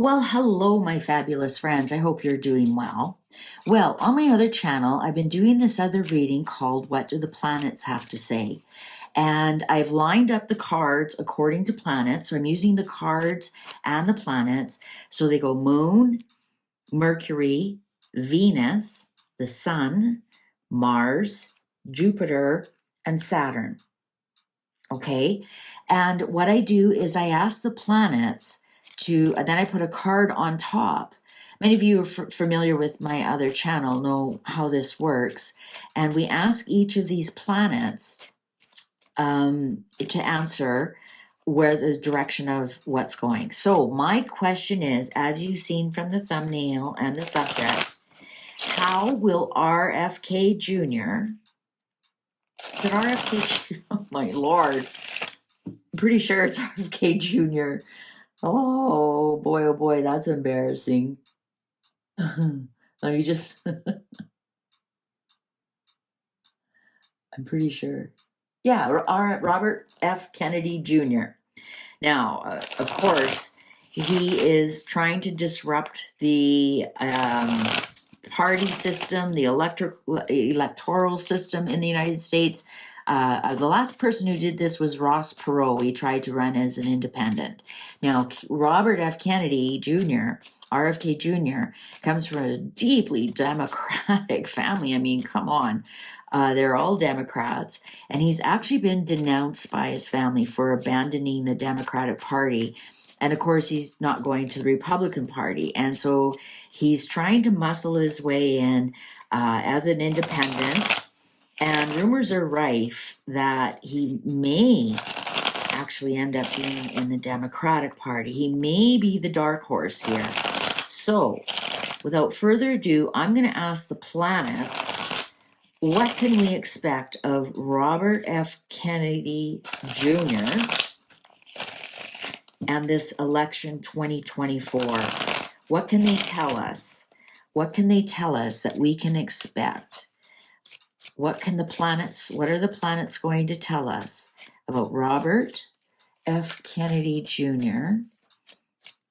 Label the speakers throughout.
Speaker 1: Well, hello, my fabulous friends. I hope you're doing well. Well, on my other channel, I've been doing this other reading called What Do the Planets Have to Say? And I've lined up the cards according to planets. So I'm using the cards and the planets. So they go Moon, Mercury, Venus, the Sun, Mars, Jupiter, and Saturn. Okay. And what I do is I ask the planets and then I put a card on top. Many of you are familiar with my other channel, know how this works. And we ask each of these planets to answer where the direction of what's going. So my question is, as you've seen from the thumbnail and the subject, how will RFK Jr., is it RFK? Oh my Lord. Pretty sure it's RFK Jr. Oh boy, that's embarrassing. Let me just, I'm pretty sure. Yeah, Robert F. Kennedy Jr. Now, of course, he is trying to disrupt the party system, the electoral system in the United States. The last person who did this was Ross Perot. He tried to run as an independent. Now, Robert F. Kennedy Jr., RFK Jr., comes from a deeply Democratic family. I mean, come on. They're all Democrats. And he's actually been denounced by his family for abandoning the Democratic Party. And of course, he's not going to the Republican Party. And so he's trying to muscle his way in as an independent. And rumors are rife that he may actually end up being in the Democratic Party. He may be the dark horse here. So, without further ado, I'm going to ask the planets, what can we expect of Robert F. Kennedy Jr. and this election 2024? What can they tell us? What can they tell us that we can expect? What are the planets going to tell us about Robert F. Kennedy Jr.,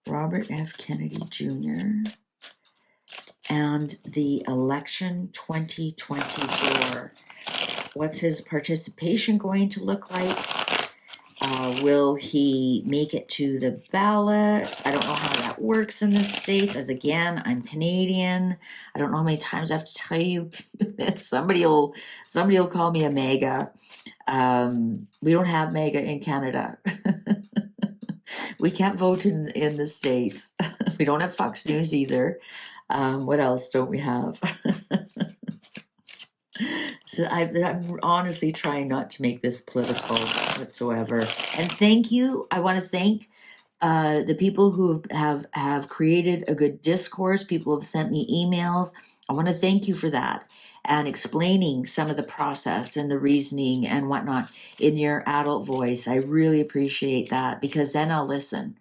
Speaker 1: Robert F. Kennedy Jr., and the election 2024? What's his participation going to look like? Will he make it to the ballot? I don't know how that works in the States, as again, I'm Canadian. I don't know how many times I have to tell you. somebody will call me a MAGA. We don't have MAGA in Canada. We can't vote in the States. We don't have Fox News either. What else don't we have? So I'm honestly trying not to make this political whatsoever. And thank you. I want to thank the people who have created a good discourse. People have sent me emails. I want to thank you for that and explaining some of the process and the reasoning and whatnot in your adult voice. I really appreciate that, because then I'll listen.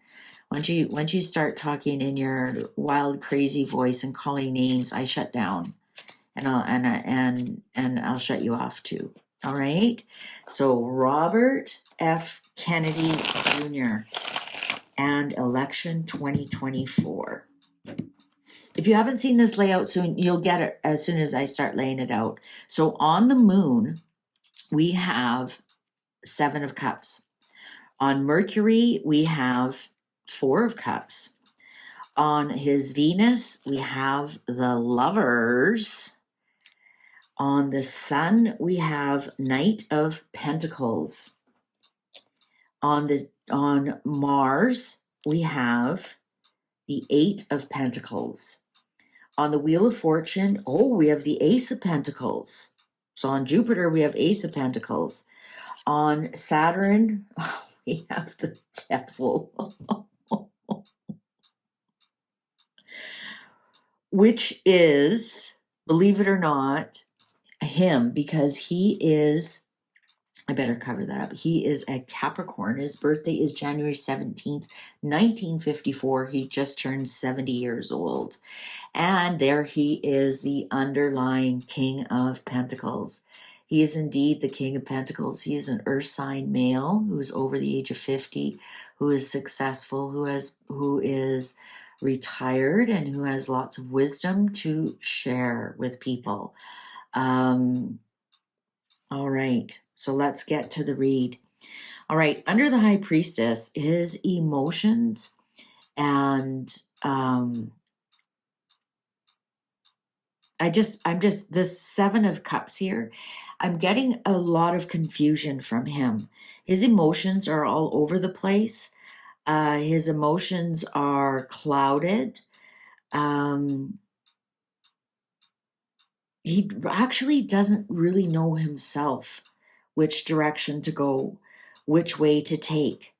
Speaker 1: Once you start talking in your wild, crazy voice and calling names, I shut down. And I'll shut you off too. All right. So Robert F. Kennedy Jr. and election 2024. If you haven't seen this layout soon, you'll get it as soon as I start laying it out. So on the moon, we have 7 of Cups. On Mercury, we have 4 of Cups. On his Venus, we have the Lovers. On the Sun, we have Knight of Pentacles. On Mars, we have the 8 of Pentacles. On the Wheel of Fortune, we have the Ace of Pentacles. So on Jupiter, we have Ace of Pentacles. On Saturn, we have the Devil. Which is, believe it or not, him, because he is, I better cover that up. He is a Capricorn. His birthday is January 17th, 1954. He just turned 70 years old. And there he is, the underlying King of Pentacles. He is indeed the King of Pentacles. He is an earth sign male who is over the age of 50, who is successful, who is retired and who has lots of wisdom to share with people. All right, so let's get to the read. All right, under the High Priestess is emotions and I'm just this Seven of Cups here. I'm getting a lot of confusion from him. His emotions are all over the place. His emotions are clouded. Um, he actually doesn't really know himself which direction to go, which way to take.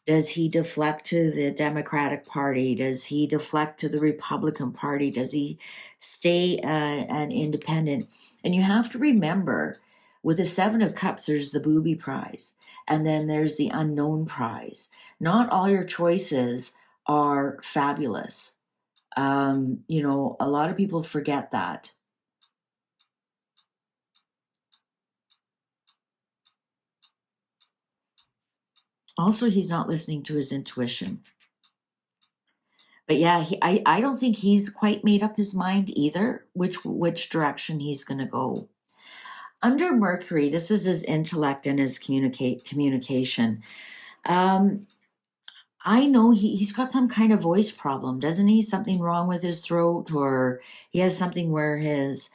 Speaker 1: Does he deflect to the Democratic Party? Does he deflect to the Republican Party? Does he stay an independent? And you have to remember, with the Seven of Cups, there's the booby prize, and then there's the unknown prize. Not all your choices are fabulous. A lot of people forget that. Also, he's not listening to his intuition. But yeah, I don't think he's quite made up his mind either, which direction he's going to go. Under Mercury, this is his intellect and his communication. I know he's got some kind of voice problem, doesn't he? Something wrong with his throat, or he has something where his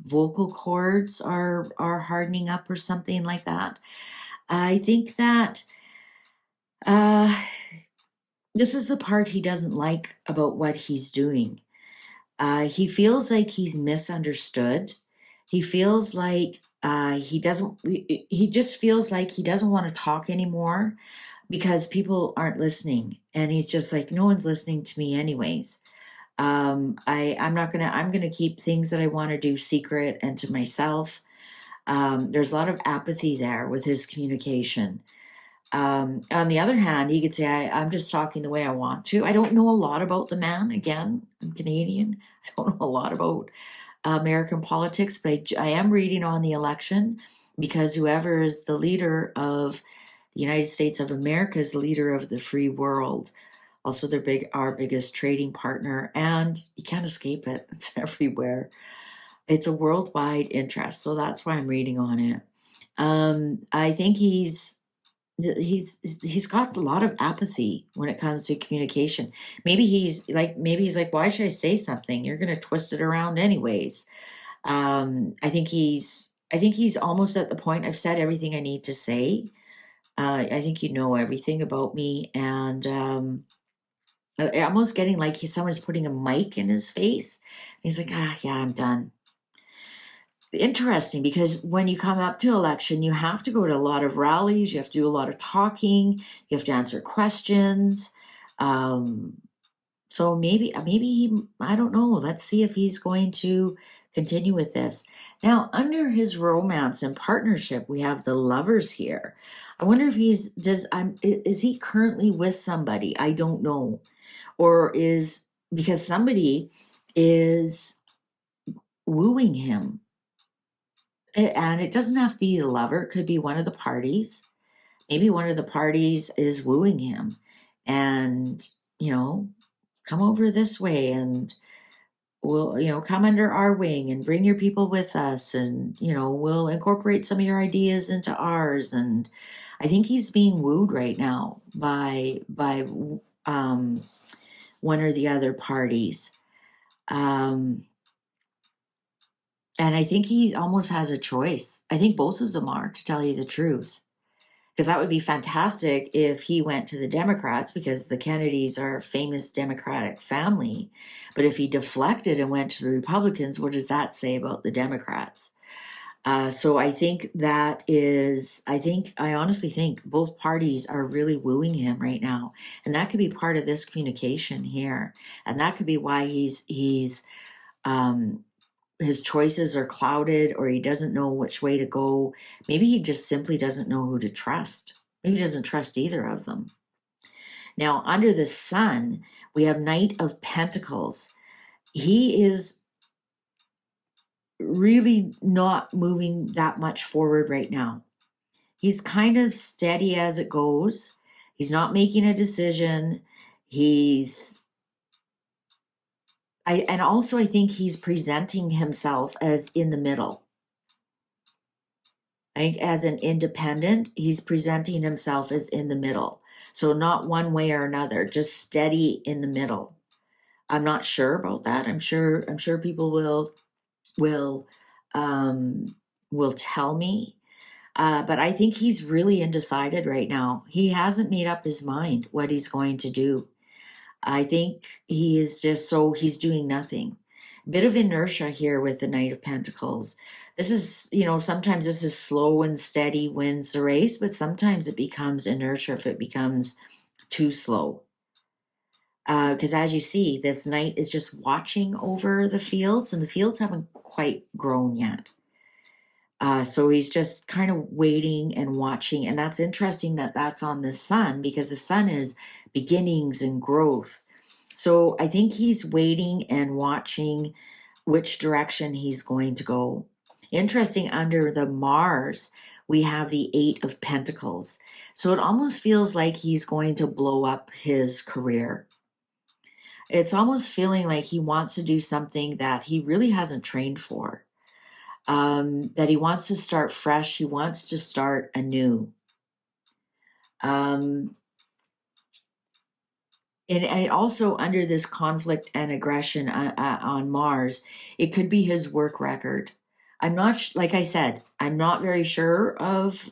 Speaker 1: vocal cords are hardening up or something like that. I think that this is the part he doesn't like about what he's doing. He feels like he's misunderstood. He feels like he doesn't. He just feels like he doesn't want to talk anymore because people aren't listening, and he's just like, no one's listening to me anyways. I'm gonna keep things that I want to do secret and to myself. There's a lot of apathy there with his communication. On the other hand, he could say, I'm just talking the way I want to. I don't know a lot about the man. Again, I'm Canadian. I don't know a lot about American politics, but I am reading on the election because whoever is the leader of the United States of America is the leader of the free world. Also, our biggest trading partner, and you can't escape it. It's everywhere. It's a worldwide interest, so that's why I'm reading on it. I think he's got a lot of apathy when it comes to communication. Maybe he's like, why should I say something? You're going to twist it around anyways. I think he's almost at the point. I've said everything I need to say. I think you know everything about me, and I'm almost getting like someone's putting a mic in his face. He's like, yeah, I'm done. Interesting, because when you come up to election, you have to go to a lot of rallies, you have to do a lot of talking, you have to answer questions. So maybe I don't know. Let's see if he's going to continue with this. Now, under his romance and partnership, we have the Lovers here. I wonder if is he currently with somebody? I don't know. Or because somebody is wooing him. And it doesn't have to be the lover, it could be one of the parties. Maybe one of the parties is wooing him and, come over this way and we'll, come under our wing and bring your people with us and, we'll incorporate some of your ideas into ours. And I think he's being wooed right now by one or the other parties. And I think he almost has a choice. I think both of them are, to tell you the truth. Because that would be fantastic if he went to the Democrats, because the Kennedys are a famous Democratic family. But if he deflected and went to the Republicans, what does that say about the Democrats? So I honestly think both parties are really wooing him right now. And that could be part of this communication here. And that could be why his choices are clouded, or he doesn't know which way to go. Maybe he just simply doesn't know who to trust. Maybe he doesn't trust either of them. Now, under the sun, we have Knight of Pentacles. He is really not moving that much forward right now. He's kind of steady as it goes. He's not making a decision. And also I think he's presenting himself as in the middle. As an independent, he's presenting himself as in the middle. So not one way or another, just steady in the middle. I'm not sure about that. I'm sure people will um will tell me. But I think he's really undecided right now. He hasn't made up his mind what he's going to do. I think he is just he's doing nothing. A bit of inertia here with the Knight of Pentacles. This is, sometimes this is slow and steady wins the race, but sometimes it becomes inertia if it becomes too slow. Because as you see, this knight is just watching over the fields, and the fields haven't quite grown yet. So he's just kind of waiting and watching. And that's interesting that that's on the sun, because the sun is beginnings and growth. So I think he's waiting and watching which direction he's going to go. Interesting, under the Mars, we have the Eight of Pentacles. So it almost feels like he's going to blow up his career. It's almost feeling like he wants to do something that he really hasn't trained for. That he wants to start fresh. He wants to start anew. And also under this conflict and aggression on Mars, it could be his work record. I'm not, like I said, I'm not very sure of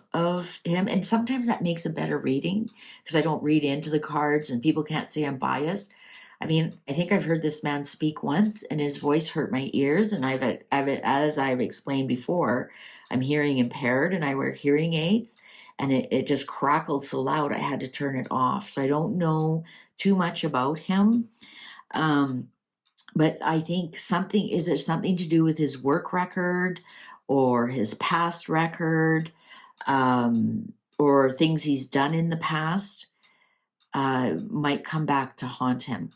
Speaker 1: him. And sometimes that makes a better reading, because I don't read into the cards and people can't say I'm biased. I mean, I think I've heard this man speak once and his voice hurt my ears. And as I've explained before, I'm hearing impaired and I wear hearing aids, and it just crackled so loud I had to turn it off. So I don't know too much about him. But I think is it something to do with his work record or his past record, or things he's done in the past, might come back to haunt him.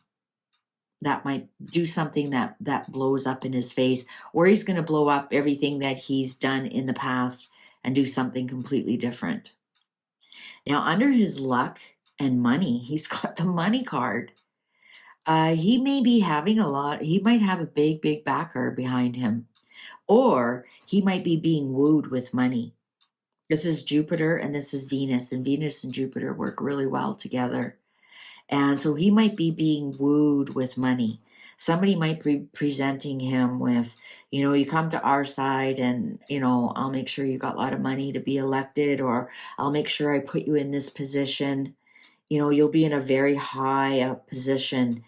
Speaker 1: That might do something that blows up in his face, or he's going to blow up everything that he's done in the past and do something completely different. Now, under his luck and money, he's got the money card. He may be having he might have a big backer behind him, or he might be being wooed with money. This is Jupiter and this is Venus, and Venus and Jupiter work really well together. And so he might be being wooed with money. Somebody might be presenting him with, you come to our side and, I'll make sure you got a lot of money to be elected, or I'll make sure I put you in this position. You'll be in a very high position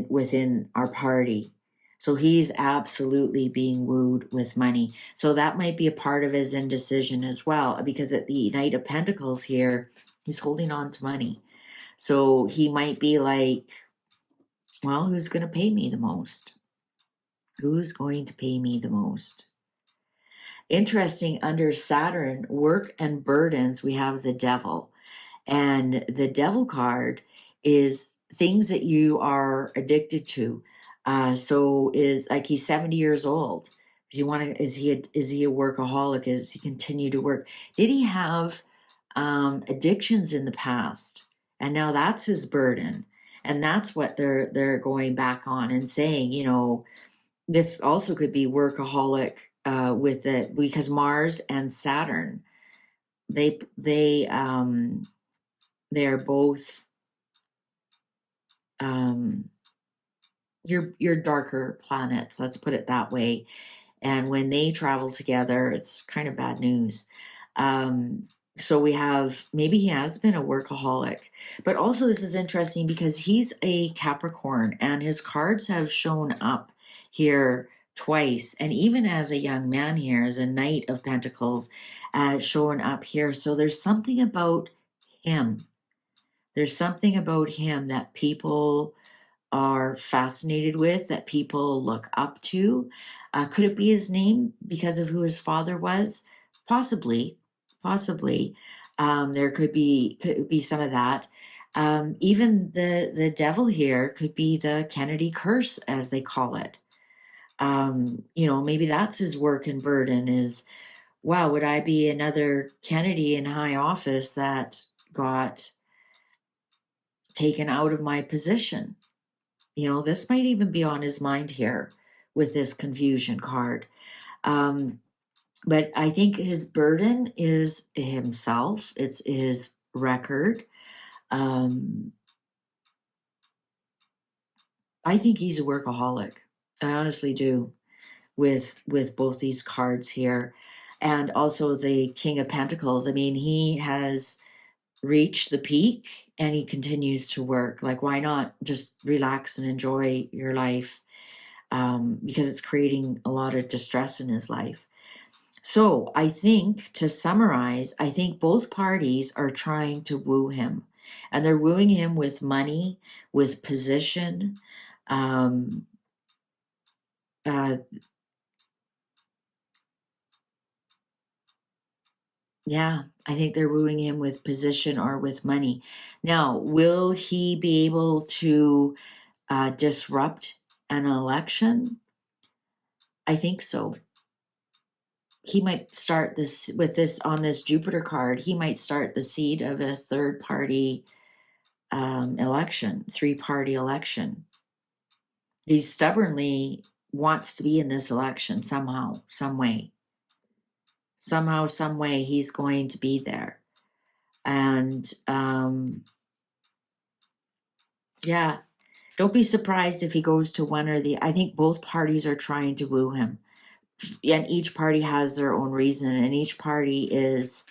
Speaker 1: within our party. So he's absolutely being wooed with money. So that might be a part of his indecision as well, because at the Knight of Pentacles here, he's holding on to money. So he might be like, well, who's going to pay me the most? Who's going to pay me the most? Interesting, under Saturn, work and burdens, we have the Devil. And the Devil card is things that you are addicted to. So is like, he's 70 years old. Is he a workaholic? Does he continue to work? Did he have addictions in the past? And now that's his burden. And that's what they're going back on and saying, this also could be workaholic with it, because Mars and Saturn, they're both your darker planets, let's put it that way. And when they travel together, it's kind of bad news. So we have, maybe he has been a workaholic, but also this is interesting because he's a Capricorn and his cards have shown up here twice. And even as a young man here, as a Knight of Pentacles, showing up here. So there's something about him. There's something about him that people are fascinated with, that people look up to. Could it be his name because of who his father was? Possibly. There could be some of that. Even the Devil here could be the Kennedy curse, as they call it. Maybe that's his work and burden is, wow, would I be another Kennedy in high office that got taken out of my position. This might even be on his mind here with this confusion card. But I think his burden is himself, it's his record. I think he's a workaholic. I honestly do, with both these cards here. And also the King of Pentacles. I mean, he has reached the peak and he continues to work. Like, why not just relax and enjoy your life? Because it's creating a lot of distress in his life. So I think, to summarize, I think both parties are trying to woo him. And they're wooing him with money, with position. Um, uh, yeah, I think they're wooing him with position or with money. Now, will he be able to disrupt an election? I think so. He might start this with this on this Jupiter card. He might start the seed of a third party election, 3-party election. He stubbornly wants to be in this election somehow, some way. Somehow, some way, he's going to be there. And yeah, don't be surprised if he goes to one or the. I think both parties are trying to woo him. And each party has their own reason, and each party is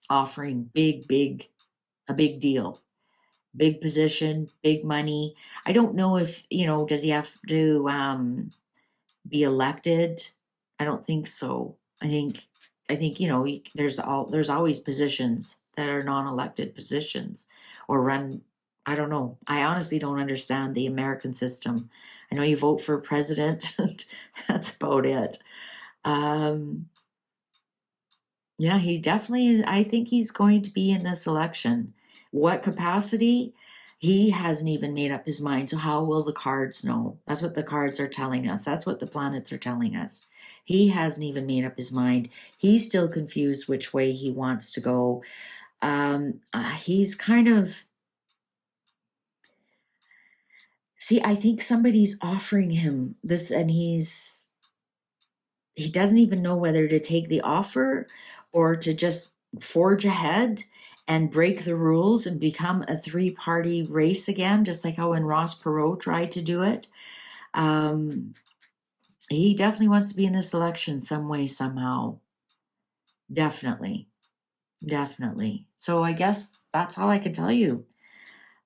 Speaker 1: offering a big deal, big position, big money. I don't know if, does he have to be elected? I don't think so. I think there's always positions that are non-elected positions or run. I don't know. I honestly don't understand the American system. I know you vote for president. That's about it. Yeah, he definitely is. I think he's going to be in this election. What capacity? He hasn't even made up his mind. So how will the cards know? That's what the cards are telling us. That's what the planets are telling us. He hasn't even made up his mind. He's still confused which way he wants to go. He's kind of, see, I think somebody's offering him this, and he doesn't even know whether to take the offer or to just forge ahead and break the rules and become a 3-party race again, just like how when Ross Perot tried to do it. He definitely wants to be in this election some way, somehow. Definitely. So I guess that's all I can tell you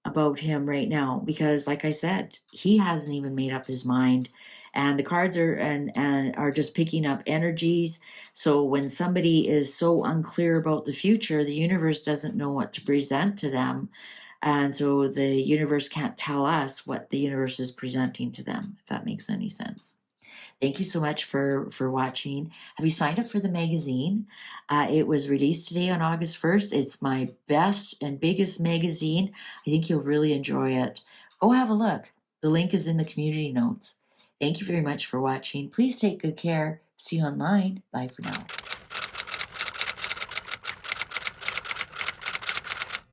Speaker 1: about him right now, because like I said, he hasn't even made up his mind, and the cards are just picking up energies. So when somebody is so unclear about the future, the universe doesn't know what to present to them, and so the universe can't tell us what the universe is presenting to them, if that makes any sense. Thank you so much for watching. Have you signed up for the magazine? It was released today on August 1st. It's my best and biggest magazine. I think you'll really enjoy it. Go have a look. The link is in the community notes. Thank you very much for watching. Please take good care. See you online. Bye for now.